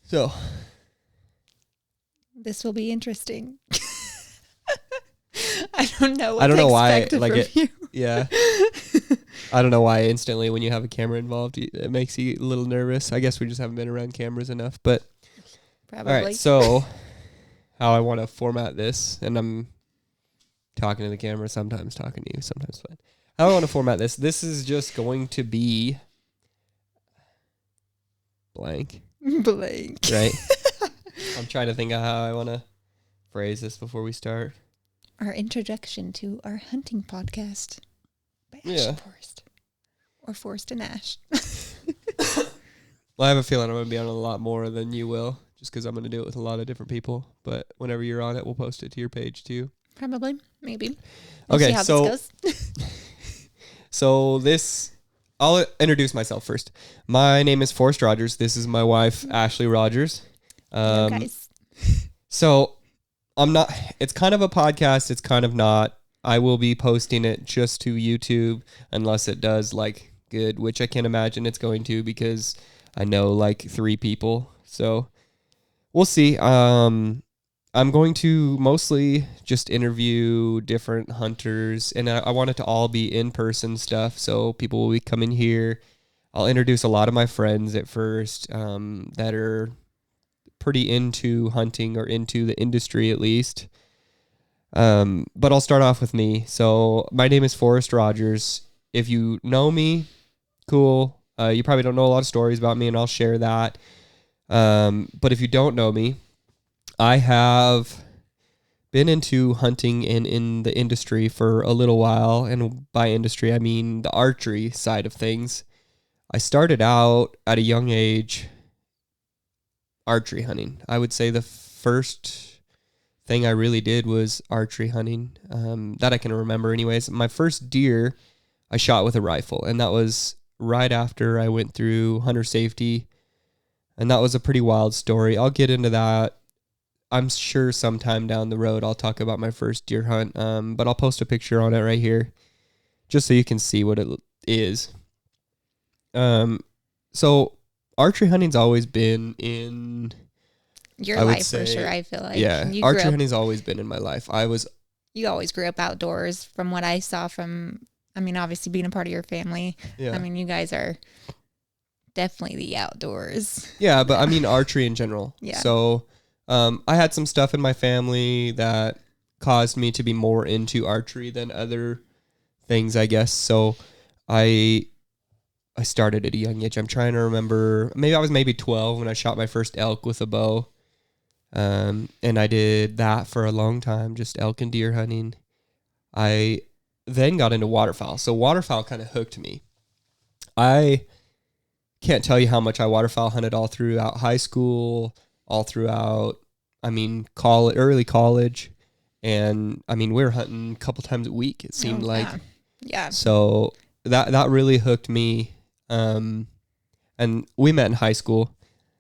So this will be interesting. I don't know what I don't to know why, expect like from it. you. Yeah. I don't know why instantly when you have a camera involved, it makes you a little nervous. I guess we just haven't been around cameras enough. But Probably. all right, so how I want to format this, and I'm talking to the camera, sometimes talking to you, sometimes fine. How I want to format this. This is just going to be blank. Blank. Right? I'm trying to think of how I want to phrase this before we start. Our introduction to our hunting podcast by Ash and Forrest. Or Forrest and Ash. Well, I have a feeling I'm going to be on a lot more than you will, just because I'm going to do it with a lot of different people. But whenever you're on it, we'll post it to your page too. Probably. Maybe. We'll Okay, see how this goes. So I'll introduce myself first. My name is Forrest Rogers. This is my wife, Ashley Rogers. Hello, guys. So it's kind of a podcast. It's kind of not. I will be posting it just to YouTube unless it does like good, which I can't imagine it's going to because I know like 3 people. So we'll see. I'm going to mostly just interview different hunters, and I want it to all be in-person stuff, so people will be coming here. I'll introduce a lot of my friends at first that are pretty into hunting or into the industry at least. But I'll start off with me. So my name is Forrest Rogers. If you know me, cool. You probably don't know a lot of stories about me, and I'll share that. But if you don't know me, I have been into hunting and in the industry for a little while. And by industry, I mean the archery side of things. I started out at a young age archery hunting. I would say the first thing I really did was archery hunting, that I can remember anyways. My first deer I shot with a rifle, and that was right after I went through hunter safety, and that was a pretty wild story. I'll get into that. I'm sure sometime down the road I'll talk about my first deer hunt, but I'll post a picture on it right here just so you can see what it is. So archery hunting's always been in your life for sure, I feel like. Yeah, archery hunting's always been in my life. You always grew up outdoors from what I saw obviously being a part of your family. Yeah. You guys are definitely the outdoors. Yeah, but archery in general. Yeah. So I had some stuff in my family that caused me to be more into archery than other things, I guess. So I started at a young age. I'm trying to remember. I was 12 when I shot my first elk with a bow. And I did that for a long time, just elk and deer hunting. I then got into waterfowl. So waterfowl kind of hooked me. I can't tell you how much I waterfowl hunted all throughout high school, all throughout, early college. And, we were hunting a couple times a week, it seemed like. Yeah. So that really hooked me. And we met in high school.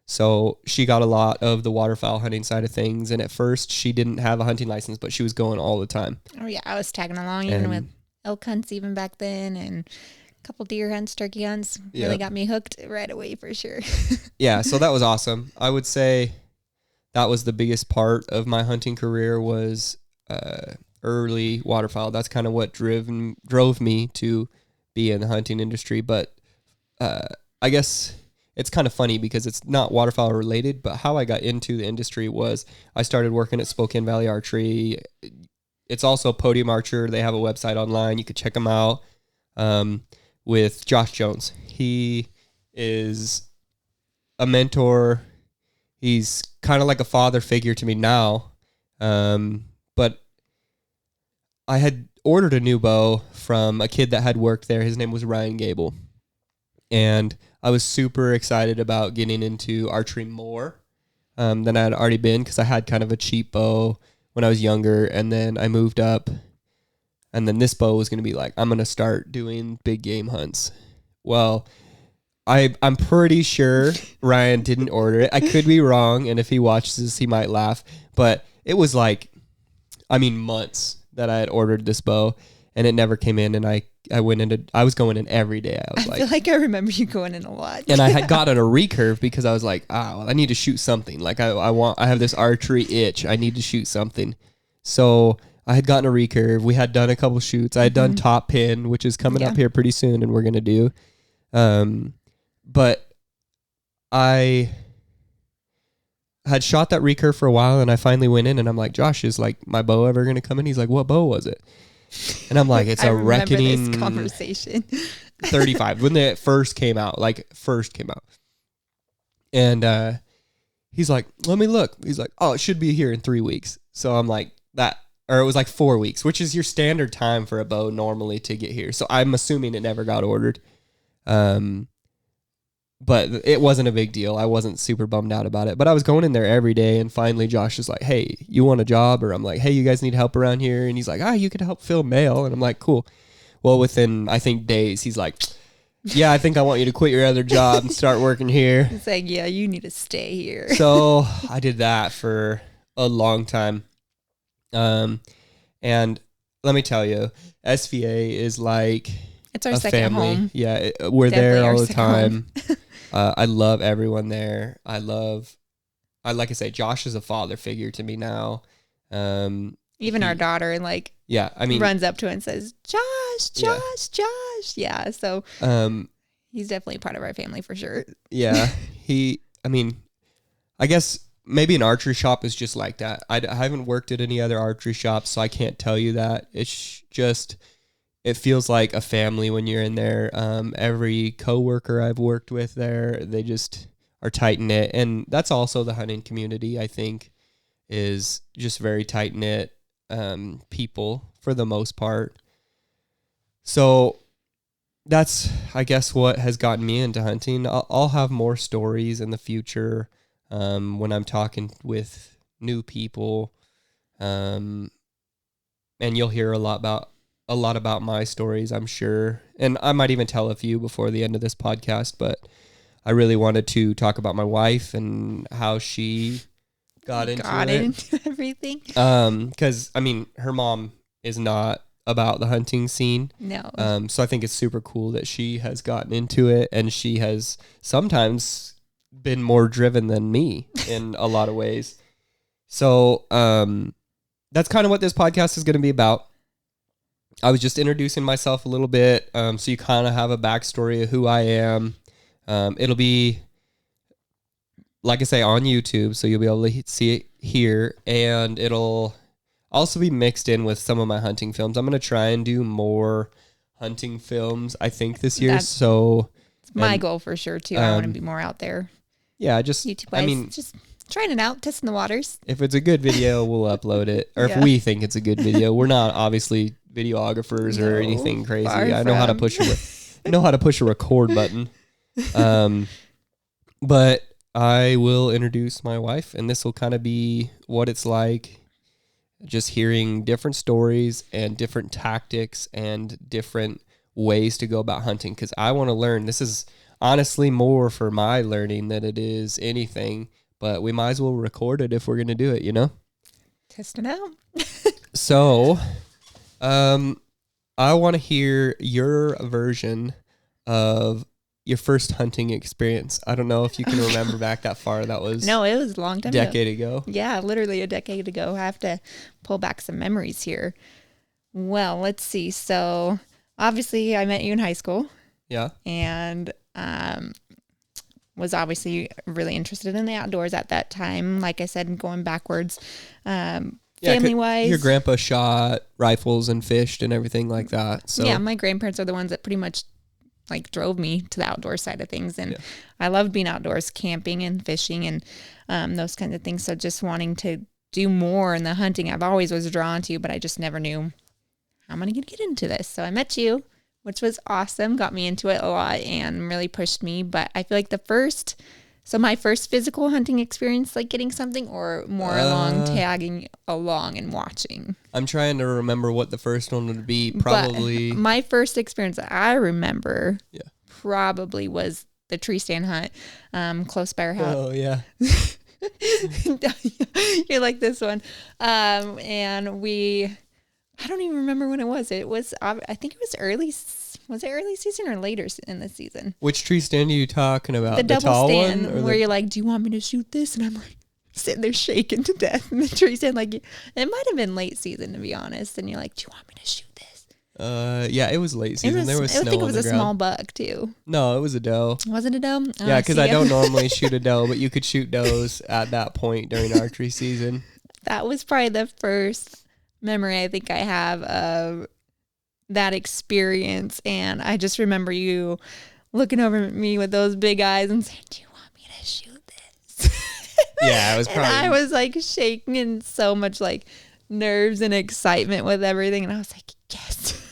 So she got a lot of the waterfowl hunting side of things. And at first she didn't have a hunting license, but she was going all the time. Oh yeah. I was tagging along even with elk hunts even back then, and a couple deer hunts, turkey hunts. Really got me hooked right away for sure. Yeah. So that was awesome. I would say that was the biggest part of my hunting career was, early waterfowl. That's kind of what drove me to be in the hunting industry. But, I guess it's kind of funny because it's not waterfowl related, but how I got into the industry was I started working at Spokane Valley Archery. It's also Podium Archer. They have a website online. You could check them out, with Josh Jones. He is a mentor. He's kind of like a father figure to me now. But I had ordered a new bow from a kid that had worked there. His name was Ryan Gable. And I was super excited about getting into archery more than I had already been, because I had kind of a cheap bow when I was younger, and then I moved up, and then this bow was going to be like, I'm going to start doing big game hunts. Well, I'm pretty sure Ryan didn't order it. I could be wrong, and if he watches this, he might laugh, but it was like, months that I had ordered this bow, and it never came in. And I was going in every day. I feel like I remember you going in a lot. And I had gotten a recurve because I was like, well, I need to shoot something. Like I have this archery itch. I need to shoot something. So I had gotten a recurve. We had done a couple shoots. I had done top pin, which is coming up here pretty soon, and we're going to do. But I had shot that recurve for a while, and I finally went in, and I'm like, Josh, is like my bow ever going to come in? He's like, what bow was it? And I'm like, it's a Reckoning this conversation. 35 when it first came out. And he's like, let me look. He's like, oh, it should be here in 3 weeks. So I'm like, or it was like 4 weeks, which is your standard time for a bow normally to get here. So I'm assuming it never got ordered. But it wasn't a big deal. I wasn't super bummed out about it. But I was going in there every day, and finally Josh is like, hey, you want a job? Or I'm like, hey, you guys need help around here? And he's like, you could help film mail. And I'm like, cool. Well, within, I think, days, he's like, yeah, I think I want you to quit your other job and start working here. It's like, yeah, you need to stay here. So I did that for a long time. And let me tell you, SVA is like... It's our second family. Home. Yeah, we're there all the time. I love everyone there. Like I say, Josh is a father figure to me now. Even our daughter, runs up to it and says, Josh. Yeah, so he's definitely part of our family for sure. Yeah, I guess maybe an archery shop is just like that. I haven't worked at any other archery shops, so I can't tell you that. It's just... It feels like a family when you're in there. Every coworker I've worked with there, they just are tight-knit. And that's also the hunting community, I think, is just very tight-knit people for the most part. So that's, I guess, what has gotten me into hunting. I'll have more stories in the future when I'm talking with new people. And you'll hear a lot about my stories, I'm sure. And I might even tell a few before the end of this podcast, but I really wanted to talk about my wife and how she got into everything. Because, her mom is not about the hunting scene. No. So I think it's super cool that she has gotten into it, and she has sometimes been more driven than me in a lot of ways. So that's kind of what this podcast is going to be about. I was just introducing myself a little bit, so you kind of have a backstory of who I am. It'll be, like I say, on YouTube, so you'll be able to see it here, and it'll also be mixed in with some of my hunting films. I'm going to try and do more hunting films, I think, this year. It's my goal for sure, too. I want to be more out there. Yeah, just, YouTube-wise, just trying it out, testing the waters. If it's a good video, we'll upload it, or if we think it's a good video. We're not obviously videographers or anything crazy. I know how to push a record button. But I will introduce my wife, and this will kind of be what it's like, just hearing different stories and different tactics and different ways to go about hunting, because I want to learn. This is honestly more for my learning than it is anything, but we might as well record it if we're going to do it, Test it out. So, I want to hear your version of your first hunting experience. I don't know if you can remember back that far. That was... No, it was a long time decade ago. Yeah, literally a decade ago. I have to pull back some memories here. Well, let's see. So, obviously, I met you in high school. Yeah. And was obviously really interested in the outdoors at that time. Like I said, going backwards. Family-wise. Your grandpa shot rifles and fished and everything like that. So yeah, my grandparents are the ones that pretty much drove me to the outdoor side of things. And I loved being outdoors, camping and fishing and those kinds of things. So just wanting to do more in the hunting, I've always was drawn to, but I just never knew how am I going to get into this. So I met you, which was awesome, got me into it a lot and really pushed me. But I feel like my first physical hunting experience, like getting something, or more along tagging along and watching. I'm trying to remember what the first one would be. Probably but my first experience that I remember probably was the tree stand hunt close by our house. Oh, yeah. You're like this one. And we I don't even remember when it was. It was, I think it was early. Was it early season or later in the season? Which tree stand are you talking about? The double tall stand one, where you're like, do you want me to shoot this? And I'm like, sitting there shaking to death in the tree stand. Like, it might have been late season, to be honest. And you're like, do you want me to shoot this? Yeah, it was late season. There was snow on the ground. I think it was a small buck too. No, it was a doe. Was it a doe? Oh, yeah, because I don't normally shoot a doe, but you could shoot does at that point during archery season. That was probably the first memory I think I have of that experience. And I just remember you looking over at me with those big eyes and saying, do you want me to shoot this? Yeah, I was probably. And I was like shaking in so much like nerves and excitement with everything. And I was like, yes.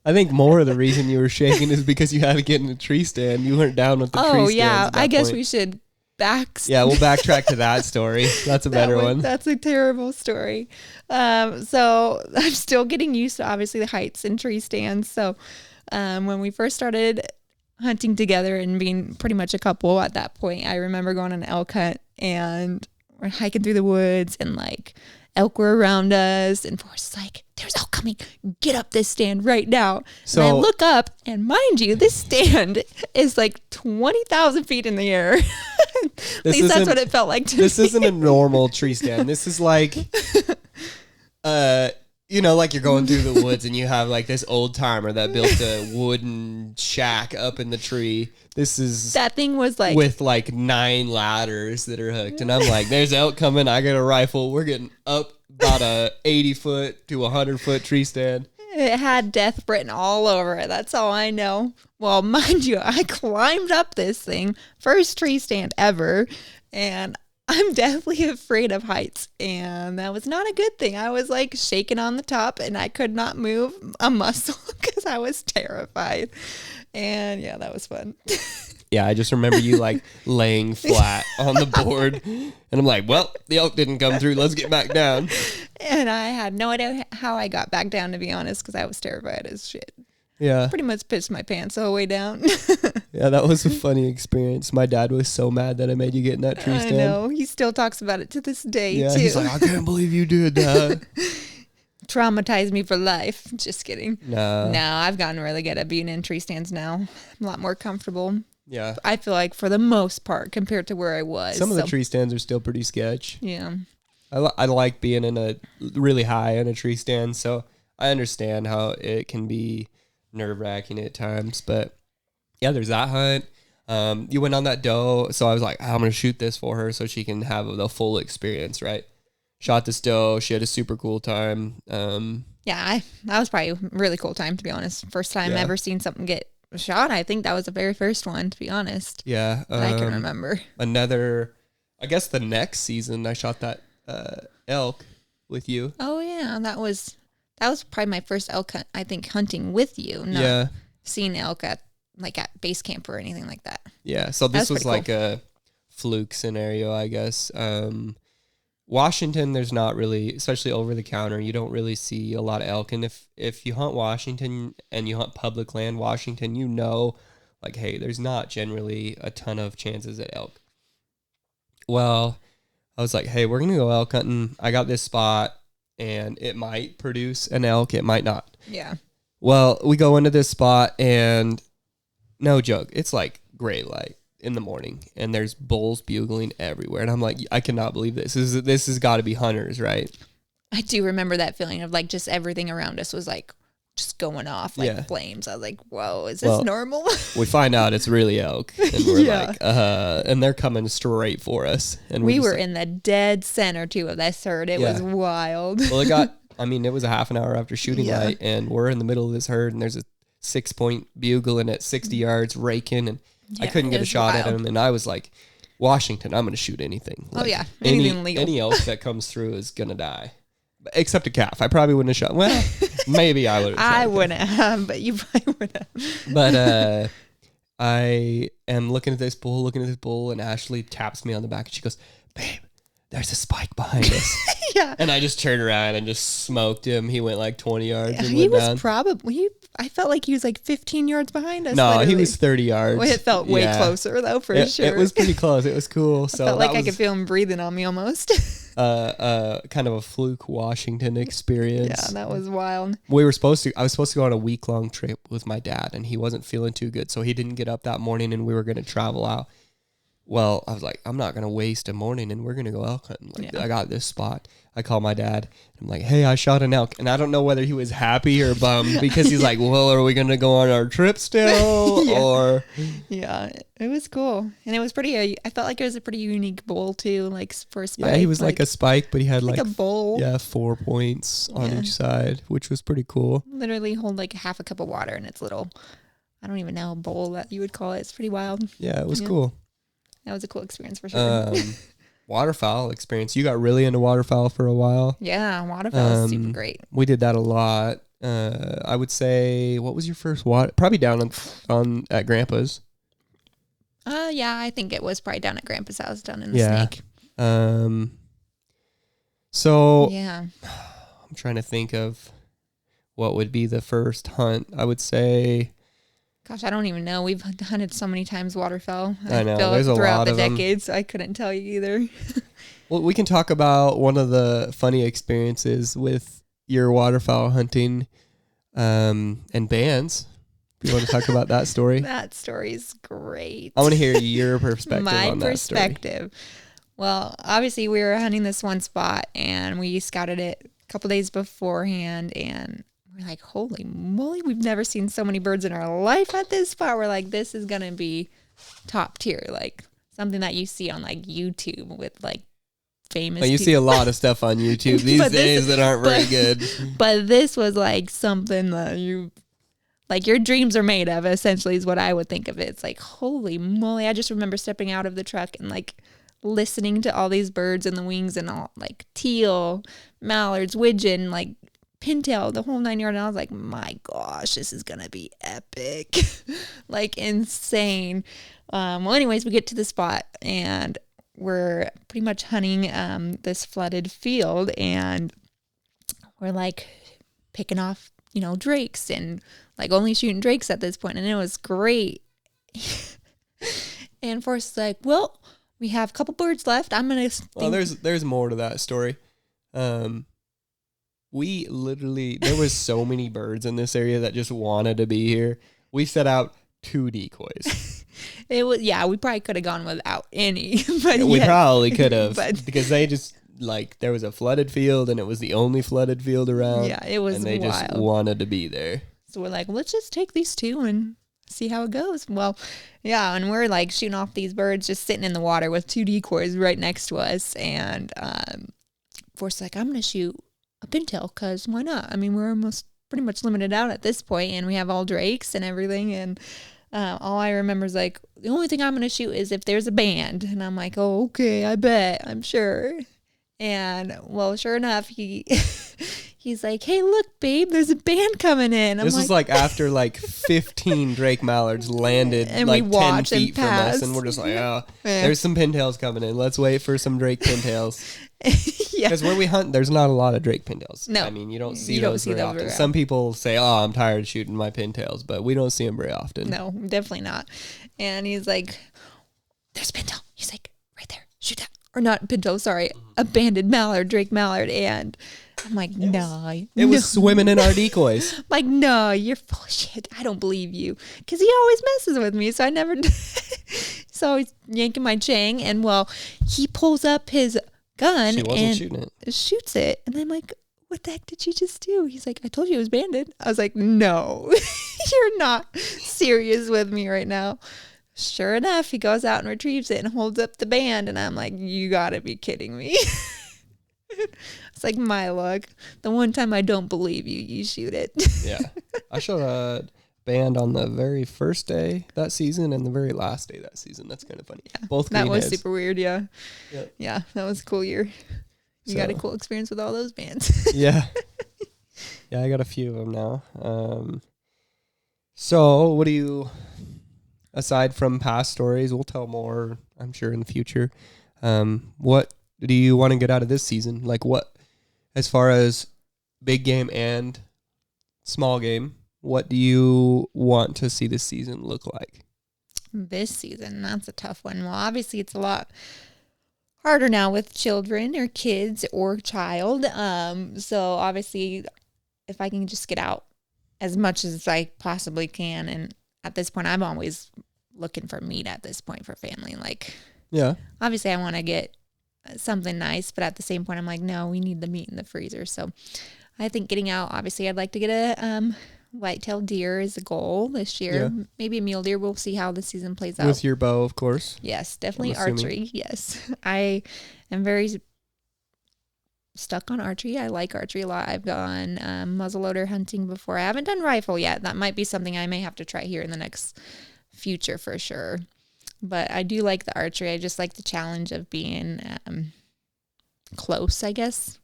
I think more of the reason you were shaking is because you had to get in a tree stand. You weren't down with the tree stand. Oh, yeah. I guess we should Yeah, we'll backtrack to that story. That's a better one. That's a terrible story. So I'm still getting used to obviously the heights and tree stands. So when we first started hunting together and being pretty much a couple at that point, I remember going on an elk hunt and we're hiking through the woods and like elk were around us and Forrest's like, there's elk coming, get up this stand right now. So and I look up and mind you, this stand is like 20,000 feet in the air. At least that's what it felt like to me. This isn't a normal tree stand. This is like, like you're going through the woods and you have like this old timer that built a wooden shack up in the tree. That thing was like with like 9 ladders that are hooked. And I'm like, there's elk coming. I got a rifle. We're getting up about a 80-foot to 100-foot tree stand. It had death written all over it. That's all I know. Well, mind you, I climbed up this thing, first tree stand ever, and I'm deathly afraid of heights, and that was not a good thing. I was like shaking on the top, and I could not move a muscle because I was terrified. And yeah, that was fun. Yeah, I just remember you like laying flat on the board, and I'm like, well, the elk didn't come through. Let's get back down. And I had no idea how I got back down, to be honest, because I was terrified as shit. Yeah. Pretty much pissed my pants all the way down. Yeah, that was a funny experience. My dad was so mad that I made you get in that tree stand. I know. He still talks about it to this day, yeah, too. He's like, I can't believe you did that. Traumatized me for life. Just kidding. No, I've gotten really good at being in tree stands now. I'm a lot more comfortable. Yeah. I feel like for the most part compared to where I was. Some of the tree stands are still pretty sketch. Yeah. I like being in a really high in a tree stand, so I understand how it can be nerve-wracking at times. But yeah, there's that hunt. You went on that doe, so I was like, I'm gonna shoot this for her so she can have the full experience, right? Shot this doe. She had a super cool time. Yeah, that was probably a really cool time, to be honest. First time ever seen something get shot. I think that was the very first one, to be honest. Yeah, I can remember. I guess the next season I shot that elk with you. Oh yeah, that was probably my first elk hunt, I think, hunting with you. Not seeing elk at base camp or anything like that. Yeah, so this was like cool. A fluke scenario, I guess. Washington, there's not really, especially over the counter, you don't really see a lot of elk. And if you hunt Washington and you hunt public land Washington, like, hey, there's not generally a ton of chances at elk. Well, I was like, hey, we're going to go elk hunting. I got this spot, and it might produce an elk. It might not. Yeah. Well, we go into this spot, and no joke, it's like gray light in the morning, and there's bulls bugling everywhere. And I'm like, I cannot believe this. This has got to be hunters, right? I do remember that feeling of like just everything around us was like just going off like flames. I was like, whoa, is this normal? We find out it's really elk, and we're like, and they're coming straight for us. And we were in the dead center too of this herd. It was wild. Well, it was a half an hour after shooting light, and we're in the middle of this herd, and there's a 6-point bugling at 60 yards raking, and I couldn't get a shot at him, and I was like, Washington, I'm going to shoot anything. Like, anything legal. Any elk that comes through is going to die. Except a calf. I probably wouldn't have shot. Well, maybe I would have shot. I wouldn't have, but you probably would have. But I am looking at this bull, and Ashley taps me on the back, and she goes, babe, there's a spike behind us. Yeah. And I just turned around and just smoked him. He went like 20 yards and He went was down. probably, I felt like he was like 15 yards behind us. No, literally. he was 30 yards. Well, it felt way closer though, for sure. It was pretty close. It was cool. So I felt like I could feel him breathing on me almost. Kind of a fluke Washington experience. Yeah, that was wild. I was supposed to go on a week-long trip with my dad, and he wasn't feeling too good, so he didn't get up that morning, and we were going to travel out. Well, I was like, I'm not going to waste a morning, and we're going to go elk hunting. Like, I got this spot. I call my dad. I'm like, hey, I shot an elk. And I don't know whether he was happy or bummed because he's like, well, are we going to go on our trip still? Or yeah, it was cool. And it was pretty, I felt like it was a pretty unique bowl too, like for a spike. Yeah, he was like a spike, but he had like a bowl. Yeah, 4 points on each side, which was pretty cool. Literally hold like half a cup of water in its little, I don't even know, bowl that you would call it. It's pretty wild. Yeah, it was cool. That was a cool experience for sure. Waterfowl experience. You got really into waterfowl for a while. Yeah, waterfowl is super great. We did that a lot. I would say, what was your first Probably down on at Grandpa's. Yeah, I think it was probably down at Grandpa's house, down in the Snake. So yeah, I'm trying to think of what would be the first hunt. I would say, gosh, I don't even know. We've hunted so many times waterfowl. I know, there's a lot of them. Throughout the decades, I couldn't tell you either. Well, we can talk about one of the funny experiences with your waterfowl hunting and bands. If you want to talk about that story. That story's great. I want to hear your perspective My on that story. perspective. Well, obviously we were hunting this one spot and we scouted it a couple days beforehand and we're like, holy moly, we've never seen so many birds in our life at this spot. We're like, this is going to be top tier, like something that you see on like YouTube with like famous You see a lot of stuff on YouTube these days that aren't very good. But this was like something that like your dreams are made of, essentially, is what I would think of it. It's like, holy moly. I just remember stepping out of the truck and like listening to all these birds in the wings and all like teal, mallards, widgeon, like pintail, the whole 9 yards. And I was like, my gosh, this is going to be epic. Like insane. Well, anyways, we get to the spot and we're pretty much hunting this flooded field and we're like picking off, drakes and like only shooting drakes at this point, and it was great. And Forrest's like, well, we have a couple birds left. I'm gonna there's more to that story. We literally, there was so many birds in this area that just wanted to be here. We set out 2 decoys. It was, we probably could have gone without any, but we probably could have, because they just like, there was a flooded field and it was the only flooded field around. Yeah, it was and they wild. just wanted to be there. So we're like, let's just take these 2 and see how it goes. Well, yeah, and we're like shooting off these birds just sitting in the water with 2 decoys right next to us. And Forrest's like, I'm going to shoot a pintail because why not? I mean, we're almost pretty much limited out at this point and we have all drakes and everything. And all I remember is like, the only thing I'm going to shoot is if there's a band. And I'm like, oh, okay, I bet, I'm sure. And well, sure enough, he's like, hey, look, babe, there's a band coming in. This was like after like 15 drake mallards landed and like we 10 feet from us. And we're just like, oh, there's some pintails coming in. Let's wait for some drake pintails. Yeah. Because where we hunt, there's not a lot of drake pintails. No. I mean, you don't see those very often. Very Some people say, oh, I'm tired of shooting my pintails, but we don't see them very often. No, definitely not. And he's like, there's a pintail. He's like, right there, shoot that. Or not pintail, sorry, a banded mallard, drake mallard. And I'm like, It was swimming in our decoys. Like, no, you're full of shit. I don't believe you. Because he always messes with me, so I never... So he's yanking my chain, and well, he pulls up his gun and shooting it. Shoots it. And I'm like, what the heck did you just do? He's like, I told you it was banded. I was like, no, you're not serious with me right now. Sure enough, he goes out and retrieves it and holds up the band. And I'm like, you gotta be kidding me. It's like my luck. The one time I don't believe you, you shoot it. Yeah. I shot a band on the very first day that season and the very last day that season. That's kind of funny. Yeah. Both that was heads. Super weird, yeah. Yep. Yeah, that was a cool year. You got a cool experience with all those bands. Yeah. Yeah, I got a few of them now. So what do you, aside from past stories, we'll tell more, I'm sure, in the future. What do you want to get out of this season? Like what, as far as big game and small game, what do you want to see this season look like? This season, that's a tough one. Well, obviously it's a lot harder now with children or kids or child. So obviously if I can just get out as much as I possibly can. And at this point, I'm always looking for meat at this point for family. Like, yeah, obviously I want to get something nice, but at the same point, I'm like, no, we need the meat in the freezer. So I think getting out, obviously I'd like to get a white-tailed deer is a goal this year. Yeah. Maybe a mule deer. We'll see how the season plays out. with your bow, of course. Yes, definitely archery. Yes. I am very stuck on archery. I like archery a lot. I've gone muzzleloader hunting before. I haven't done rifle yet. That might be something I may have to try here in the next future for sure. But I do like the archery. I just like the challenge of being close, I guess.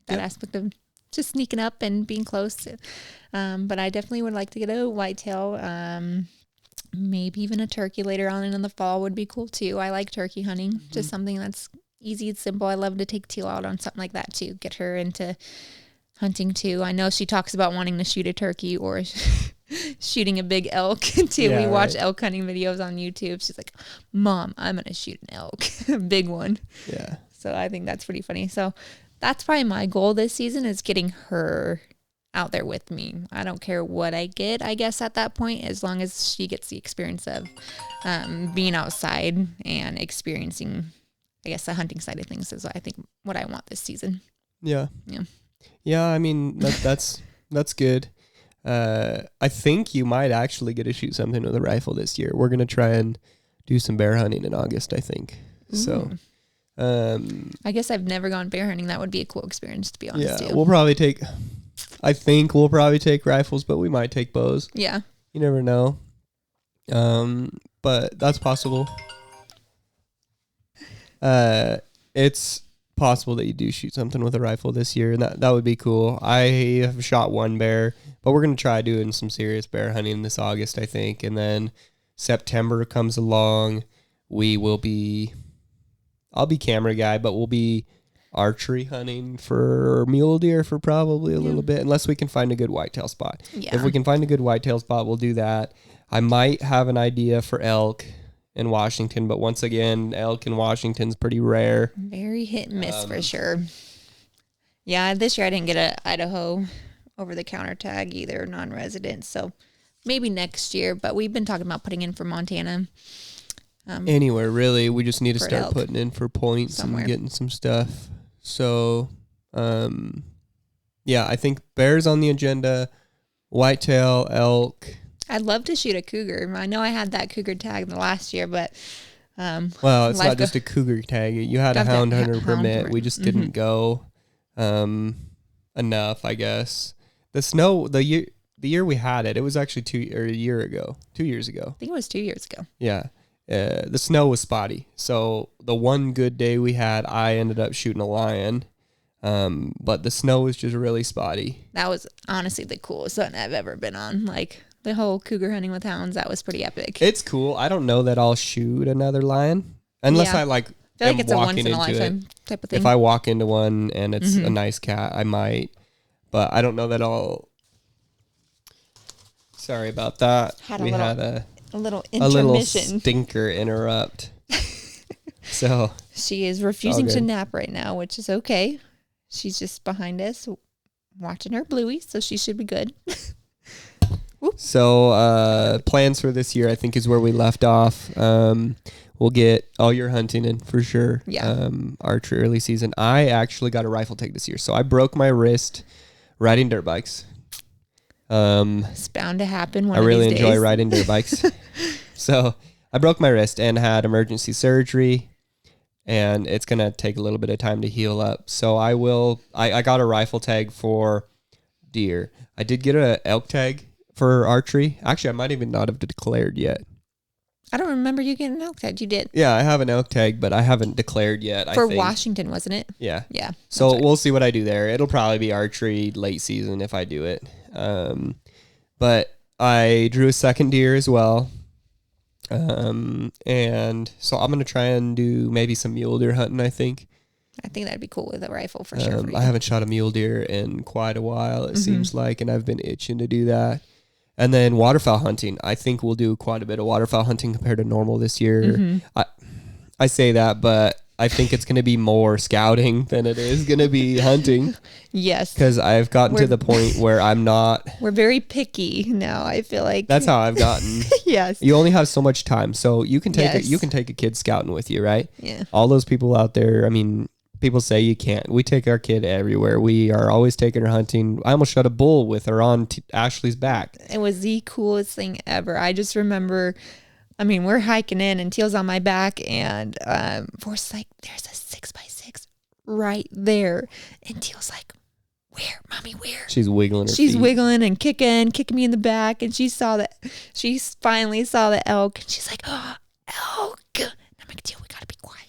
That aspect of just sneaking up and being close. But I definitely would like to get a whitetail. Maybe even a turkey later on in the fall would be cool too. I like turkey hunting. Just something that's easy and simple. I love to take Teal out on something like that too. Get her into hunting too. I know she talks about wanting to shoot a turkey or shooting a big elk too. Yeah, we watch elk hunting videos on YouTube. She's like, Mom, I'm going to shoot an elk, a big one. Yeah. So I think that's pretty funny. So that's probably my goal this season is getting her out there with me. I don't care what I get, I guess, at that point, as long as she gets the experience of being outside and experiencing, I guess, the hunting side of things is, I think, what I want this season. Yeah. Yeah. Yeah, I mean, that's good. I think you might actually get to shoot something with a rifle this year. We're going to try and do some bear hunting in August, I think. Ooh. So, I guess I've never gone bear hunting. That would be a cool experience, to be honest. Yeah, too. we'll probably take rifles, but we might take bows. Yeah. You never know. But that's possible. It's possible that you do shoot something with a rifle this year, and that would be cool. I have shot one bear, but we're going to try doing some serious bear hunting this August, I think. And then September comes along. I'll be camera guy, but we'll be archery hunting for mule deer for probably a little bit, unless we can find a good whitetail spot. Yeah. If we can find a good whitetail spot, we'll do that. I might have an idea for elk in Washington, but once again, elk in Washington's pretty rare. Very hit and miss for sure. Yeah, this year I didn't get a Idaho over-the-counter tag either, non-resident, so maybe next year, but we've been talking about putting in for Montana. Anywhere, really. We just need to for start elk. putting in for points Somewhere. and getting some stuff. So, yeah, I think bears on the agenda, whitetail, elk. I'd love to shoot a cougar. I know I had that cougar tag the last year, but Well, it's not just a cougar tag. You had a Got the hound hunter hound permit. permit. We just didn't go enough, I guess. The snow, the year we had it was actually 2 years ago. I think it was 2 years ago. Yeah. The snow was spotty. So the one good day we had, I ended up shooting a lion. But the snow was just really spotty. That was honestly the coolest hunt I've ever been on. Like the whole cougar hunting with hounds, that was pretty epic. It's cool. I don't know that I'll shoot another lion unless I I feel like it's a once in a lifetime type of thing. If I walk into one and it's a nice cat, I might. But I don't know that I'll. Sorry about that. Had we had a little a little intermission. stinker interrupt. So She is refusing to good. nap right now, which is okay. She's just behind us watching her bluey, so she should be good. So plans for this year, I think, is where we left off. We'll get all your hunting in for sure. Yeah. Archery early season. I actually got a rifle tag this year, so I broke my wrist riding dirt bikes. It's bound to happen one I of really these enjoy days. riding dirt bikes. So I broke my wrist and had emergency surgery, and it's going to take a little bit of time to heal up. So I got a rifle tag for deer. I did get an elk tag for archery. Actually, I might even not have declared yet. I don't remember you getting an elk tag. You did. Yeah, I have an elk tag, but I haven't declared yet. For I think. Washington, wasn't it? Yeah. Yeah. So that's right. we'll see what I do there. It'll probably be archery late season if I do it. But I drew a second deer as well. And so I'm going to try and do maybe some mule deer hunting, I think. I think that'd be cool with a rifle for sure. I haven't shot a mule deer in quite a while, it seems like, and I've been itching to do that. And then waterfowl hunting. I think we'll do quite a bit of waterfowl hunting compared to normal this year. I say that, but I think it's going to be more scouting than it is going to be hunting. Yes. Because I've gotten to the point where I'm not. We're very picky now, I feel like. That's how I've gotten. Yes. You only have so much time. So you can take Yes. you can take a kid scouting with you, right? Yeah. All those people out there, I mean, people say you can't. We take our kid everywhere. We are always taking her hunting. I almost shot a bull with her on Ashley's back. It was the coolest thing ever. I just remember, I mean, we're hiking in and Teal's on my back and Forrest's like, there's a 6x6 right there. And Teal's like, where? Mommy, where? She's wiggling her She's feet. wiggling and kicking me in the back. And she finally saw the elk. And she's like, oh, elk. And I'm like, Teal, we got to be quiet.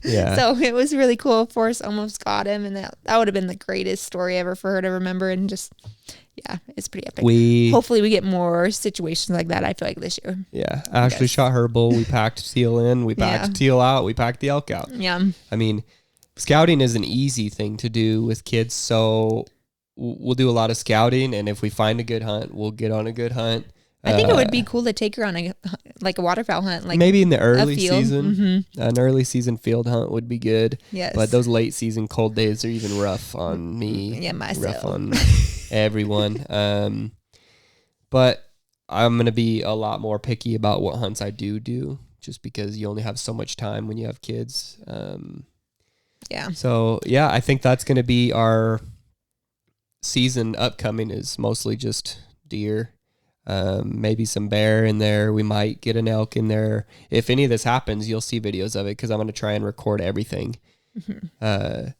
Yeah. So it was really cool. Forrest almost got him. And that would have been the greatest story ever for her to remember. And just, yeah, it's pretty epic. Hopefully we get more situations like that, I feel like, this year. Yeah. Ashley shot her bull. We packed Teal in. We packed Teal out. We packed the elk out. Yeah. I mean, scouting is an easy thing to do with kids. So we'll do a lot of scouting. And if we find a good hunt, we'll get on a good hunt. I think it would be cool to take her on a waterfowl hunt. Like maybe in the early field. season. An early season field hunt would be good. Yes. But those late season cold days are even rough on me. Yeah, myself. Rough on everyone. But I'm going to be a lot more picky about what hunts I do just because you only have so much time when you have kids. Yeah. So, yeah, I think that's going to be our season upcoming is mostly just deer. Maybe some bear in there. We might get an elk in there. If any of this happens, you'll see videos of it because I'm going to try and record everything. Yeah,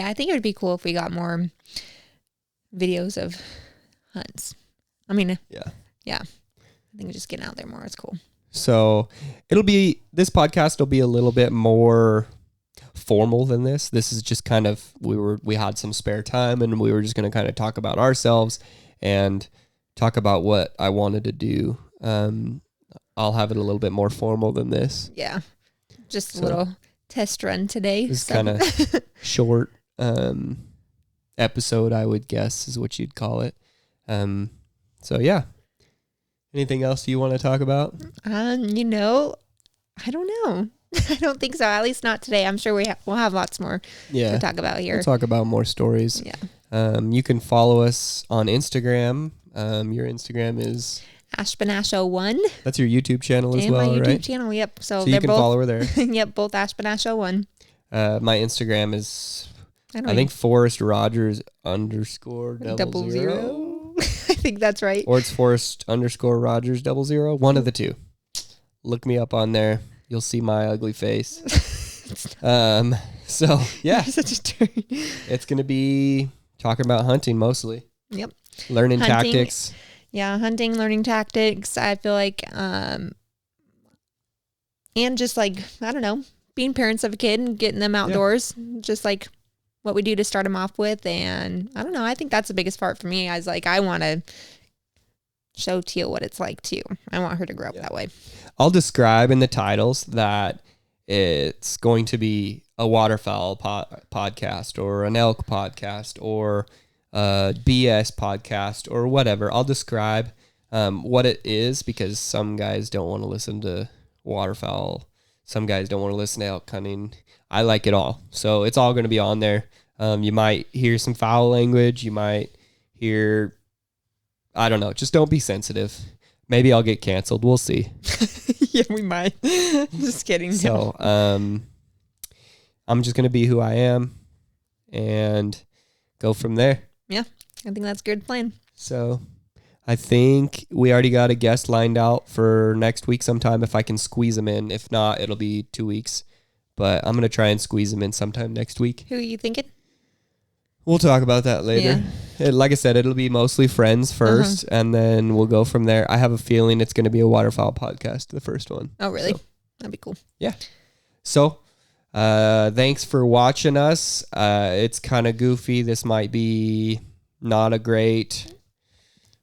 I think it would be cool if we got more videos of hunts. I mean, yeah. I think just getting out there more is cool. So this podcast will be a little bit more formal than this. This is just kind of, we had some spare time and we were just going to kind of talk about ourselves and talk about what I wanted to do. I'll have it a little bit more formal than this. Yeah. Just a little test run today. This kind of short episode, I would guess, is what you'd call it. So, yeah. Anything else you want to talk about? I don't know. I don't think so. At least not today. I'm sure we'll have lots more to talk about here. We'll talk about more stories. Yeah. You can follow us on Instagram. Your Instagram is Ashbanash01. That's your YouTube channel as well, right? And my YouTube channel, yep. So you can follow her there. Yep, both Ashbanash01. My Instagram is, I think, Forrest Rogers _ 00. I think that's right. Or it's Forrest _ Rogers 00. One of the two. Look me up on there. You'll see my ugly face. So, yeah. Such a turn. It's going to be talking about hunting mostly. Yep. Learning tactics. Yeah, hunting, learning tactics. I feel like, and just like, I don't know, being parents of a kid and getting them outdoors, just like what we do to start them off with. And I don't know, I think that's the biggest part for me. I was like, I want to show Teal what it's like too. I want her to grow up that way. I'll describe in the titles that it's going to be a waterfowl podcast or an elk podcast or BS podcast or whatever. I'll describe what it is because some guys don't want to listen to waterfowl. Some guys don't want to listen to elk hunting. I like it all. So it's all going to be on there. You might hear some foul language. You might hear, I don't know, just don't be sensitive. Maybe I'll get canceled. We'll see. Yeah, we might. Just kidding. So I'm just going to be who I am and go from there. Yeah, I think that's a good plan. So I think we already got a guest lined out for next week sometime if I can squeeze them in. If not, it'll be 2 weeks. But I'm going to try and squeeze them in sometime next week. Who are you thinking? We'll talk about that later. Yeah. Like I said, it'll be mostly friends first, and then we'll go from there. I have a feeling it's going to be a waterfowl podcast, the first one. Oh, really? So, that'd be cool. Yeah. So thanks for watching us. It's kind of goofy. This might be not a great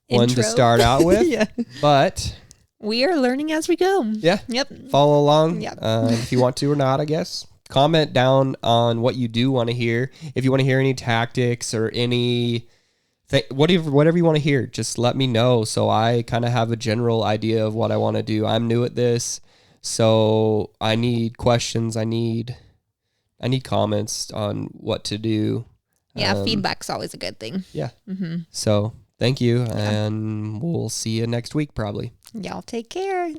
one to start out with. Yeah. But we are learning as we go. Yeah. Yep. Follow along. Yep. If you want to or not, I guess. comment down on what you do want to hear. If you want to hear any tactics or any whatever you want to hear, just let me know so I kind of have a general idea of what I want to do. I'm new at this, so I need questions. I need comments on what to do. Yeah, feedback's always a good thing. Yeah. So thank you, and we'll see you next week probably. Y'all take care.